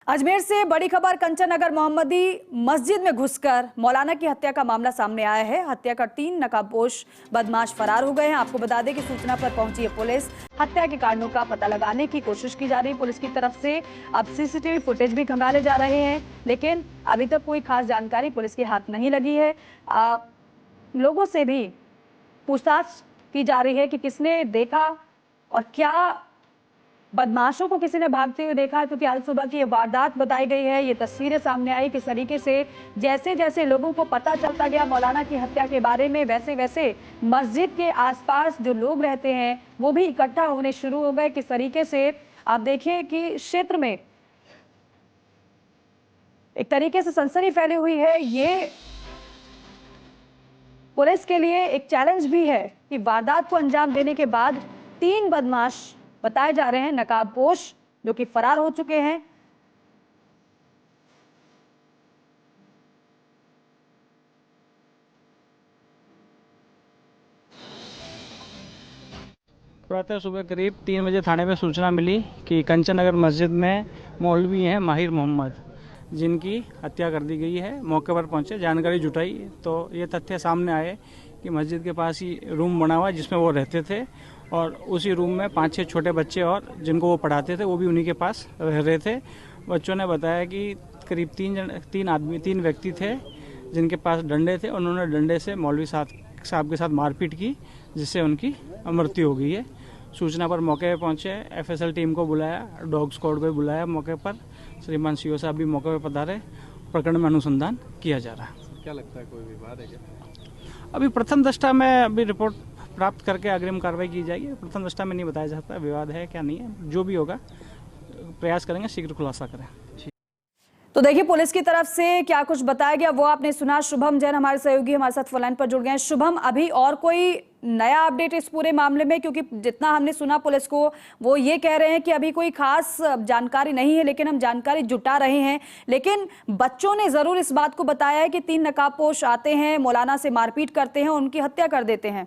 अजमेर से बड़ी खबर। कंचन नगर मोहम्मदी मस्जिद में घुसकर मौलाना की हत्या का मामला सामने आया है। हत्या कर 3 नकाबपोश बदमाश फरार हो गए हैं। आपको बता दें कि सूचना पर पहुंची है पुलिस। हत्या के कारणों का पता लगाने की कोशिश की जा रही है पुलिस की तरफ से। अब सीसीटीवी फुटेज भी खंगाले जा रहे हैं, लेकिन अभी तक कोई खास जानकारी पुलिस के हाथ नहीं लगी है। लोगों से भी पूछताछ की जा रही है कि किसने देखा और क्या बदमाशों को किसी ने भागते हुए देखा है, क्योंकि आज सुबह की ये वारदात बताई गई है। ये तस्वीरें सामने आई किस तरीके से जैसे जैसे लोगों को पता चलता गया मौलाना की हत्या के बारे में, वैसे वैसे मस्जिद के आसपास जो लोग रहते हैं वो भी इकट्ठा होने शुरू हो गए। किस तरीके से आप देखिए कि क्षेत्र में एक तरीके से सनसनी फैली हुई है। ये पुलिस के लिए एक चैलेंज भी है कि वारदात को अंजाम देने के बाद 3 बदमाश बताए जा रहे हैं नकाबपोश जो कि फरार हो चुके हैं। प्रातः सुबह करीब 3 बजे थाने में सूचना मिली कि कंचन नगर मस्जिद में मौलवी हैं माहिर मोहम्मद, जिनकी हत्या कर दी गई है। मौके पर पहुंचे, जानकारी जुटाई तो ये तथ्य सामने आए कि मस्जिद के पास ही रूम बना हुआ है जिसमें वो रहते थे, और उसी रूम में 5-6 छोटे बच्चे और जिनको वो पढ़ाते थे वो भी उन्हीं के पास रह रहे थे। बच्चों ने बताया कि करीब 3 व्यक्ति थे जिनके पास डंडे थे। उन्होंने डंडे से मौलवी साहब के साथ मारपीट की, जिससे उनकी मृत्यु हो गई है। सूचना पर मौके पर पहुंचे, एफएसएल टीम को बुलाया, डॉग स्क्वाड को बुलाया मौके पर। श्रीमान सीओ साहब भी मौके पर पधारे। प्रकरण में अनुसंधान किया जा रहा है। क्या लगता है, कोई विवाद है क्या? अभी प्रथम दृष्टा में अभी रिपोर्ट प्राप्त करके अग्रिम कार्रवाई की जाएगी। प्रथम दृष्टा में नहीं बताया जाता विवाद है क्या नहीं है। जो भी होगा प्रयास करेंगे शीघ्र खुलासा करें। तो देखिए पुलिस की तरफ से क्या कुछ बताया गया वो आपने सुना। शुभम जैन हमारे सहयोगी हमारे साथ फोन लाइन पर जुड़ गए हैं। शुभम, अभी और कोई नया अपडेट इस पूरे मामले में? क्योंकि जितना हमने सुना पुलिस को वो ये कह रहे हैं कि अभी कोई खास जानकारी नहीं है, लेकिन हम जानकारी जुटा रहे हैं। लेकिन बच्चों ने जरूर इस बात को बताया है कि 3 नकाबपोश आते हैं, मौलाना से मारपीट करते हैं, उनकी हत्या कर देते हैं।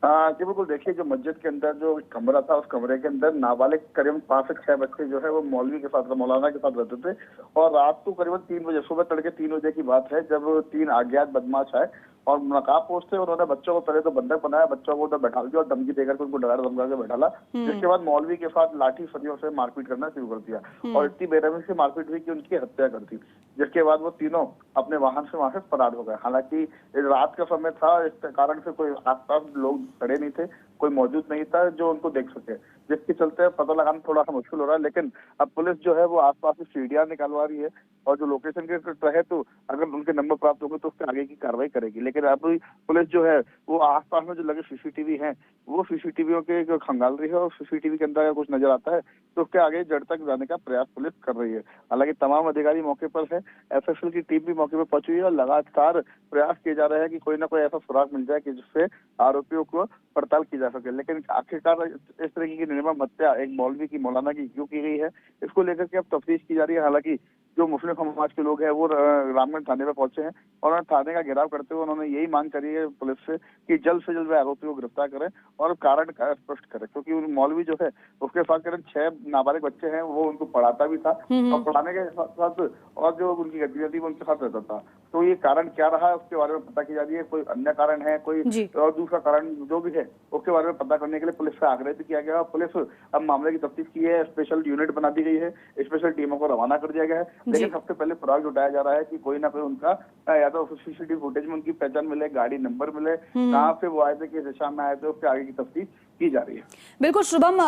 जी बिल्कुल। देखिए, जो मस्जिद के अंदर जो कमरा था, उस कमरे के अंदर नाबालिग करीबन 5 से 6 बच्चे जो है वो मौलवी के साथ, मौलाना के साथ रहते थे। और रात को करीबन 3 बजे, सुबह तड़के 3 बजे की बात है, जब 3 अज्ञात बदमाश आए और नकाबपोश थे। उन्होंने बच्चों को पहले तो बंधक बनाया, बच्चों को उधर बैठा दिया और धमकी देकर उनको डरा धमका के बैठाला। जिसके बाद मौलवी के साथ लाठी सरियों से मारपीट करना शुरू कर दिया और इतनी बेरहमी से मारपीट हुई कि उनकी हत्या कर दी। जिसके बाद वो तीनों अपने वाहन से वहां से फरार हो गए। हालांकि रात का समय था, इस कारण से कोई आसपास लोग खड़े नहीं थे, कोई मौजूद नहीं था जो उनको देख सके, जिसके चलते पता लगाना थोड़ा सा मुश्किल हो रहा है। लेकिन अब पुलिस जो है वो आसपास से सीढ़ियां निकलवा रही है और जो लोकेशन के रहे तो अगर उनके नंबर प्राप्त होंगे तो उसके आगे की कार्रवाई करेगी। लेकिन अब पुलिस जो है वो आसपास में जो लगे सीसीटीवी हैं वो सीसीटीवी के खंगाल रही है और सीसीटीवी के अंदर अगर कुछ नजर आता है तो उसके आगे जड़ तक जाने का प्रयास पुलिस कर रही है। हालांकि तमाम अधिकारी मौके पर है, एफएसएल की टीम भी मौके पर पहुंची हुई है और लगातार प्रयास किए जा रहे हैं कि कोई ना कोई ऐसा सुराग मिल जाए कि जिससे आरोपियों को पड़ताल की जा सके। लेकिन आखिरकार इस तरीके की निर्मम हत्या एक मौलवी की, मौलाना की क्यों की गई है, इसको लेकर के अब तफ्तीश की जा रही है। हालांकि जो मुस्लिम समाज के लोग हैं वो रामगढ़ थाने में पहुंचे हैं और उन्होंने थाने का घेराव करते हुए उन्होंने यही मांग करी है पुलिस से कि जल्द से जल्द वे आरोपी को गिरफ्तार करें और कारण का स्पष्ट करें। क्योंकि मौलवी जो है उसके साथ करीब 6 नाबालिग बच्चे हैं, वो उनको पढ़ाता भी था और पढ़ाने के साथ और जो उनकी गतिविधि थी वो उनके साथ रहता था। तो ये कारण क्या रहा है उसके बारे में पता की जा रही है। कोई अन्य कारण है, कोई और दूसरा कारण जो भी है उसके बारे में पता करने के लिए पुलिस से आग्रह भी किया गया। पुलिस अब मामले की तफ्तीश की है, स्पेशल यूनिट बना दी गई है, स्पेशल टीमों को रवाना कर दिया गया है। लेकिन सबसे पहले सुराग जुटाया जा रहा है कि कोई ना कोई उनका या तो सीसीटीवी फुटेज में उनकी पहचान मिले, गाड़ी नंबर मिले, कहाँ से वो आए थे, किस दिशा में आए थे, उसके आगे की तफ्तीश की जा रही है। बिल्कुल शुभम,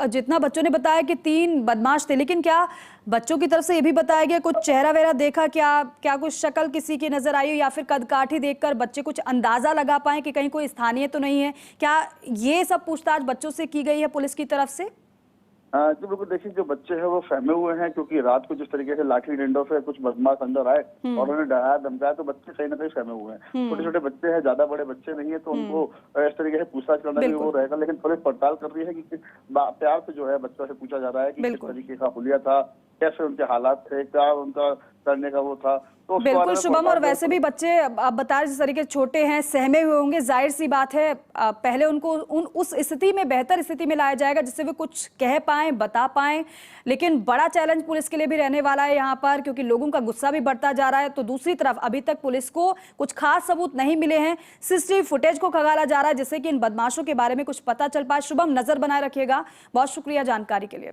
जितना बच्चों ने बताया कि 3 बदमाश थे, लेकिन क्या बच्चों की तरफ से ये भी बताया गया कुछ चेहरा वेरा देखा, क्या कुछ शक्ल किसी की नजर आई हो या फिर कदकाठी देखकर बच्चे कुछ अंदाजा लगा पाए कि कहीं कोई स्थानीय तो नहीं है? क्या ये सब पूछताछ बच्चों से की गई है पुलिस की तरफ से? जी बिल्कुल। देखिए, जो बच्चे हैं वो सहमे हुए हैं क्योंकि रात को जिस तरीके से लाठी डंडों से कुछ बदमाश अंदर आए और उन्हें डराया धमकाया, तो बच्चे कहीं ना कहीं सहमे हुए हैं। छोटे छोटे बच्चे हैं, ज्यादा बड़े बच्चे नहीं है, तो उनको इस तरीके से पूछताछ करना भी वो रहेगा। लेकिन पुलिस पड़ताल कर रही है कि प्यार से जो है बच्चों से पूछा जा रहा है कि किस तरीके का हुलिया था, कैसे उनके हालात थे, क्या उनका करने का वो था, तो उसके बारे बिल्कुल में शुभम, और पड़ताल वैसे भी बच्चे आप बता रहे जिस तरीके से छोटे हैं, सहमे हुए होंगे, जाहिर सी बात है पहले उनको उस स्थिति में, बेहतर स्थिति में लाया जाएगा जिससे वे कुछ कह पाएं, बता पाएं। लेकिन बड़ा चैलेंज पुलिस के लिए भी रहने वाला है यहाँ पर, क्योंकि लोगों का गुस्सा भी बढ़ता जा रहा है। तो दूसरी तरफ अभी तक पुलिस को कुछ खास सबूत नहीं मिले हैं, सीसीटीवी फुटेज को खंगाला जा रहा है जिससे कि इन बदमाशों के बारे में कुछ पता चल पाए। शुभम, नजर बनाए रखिएगा। बहुत शुक्रिया जानकारी के लिए।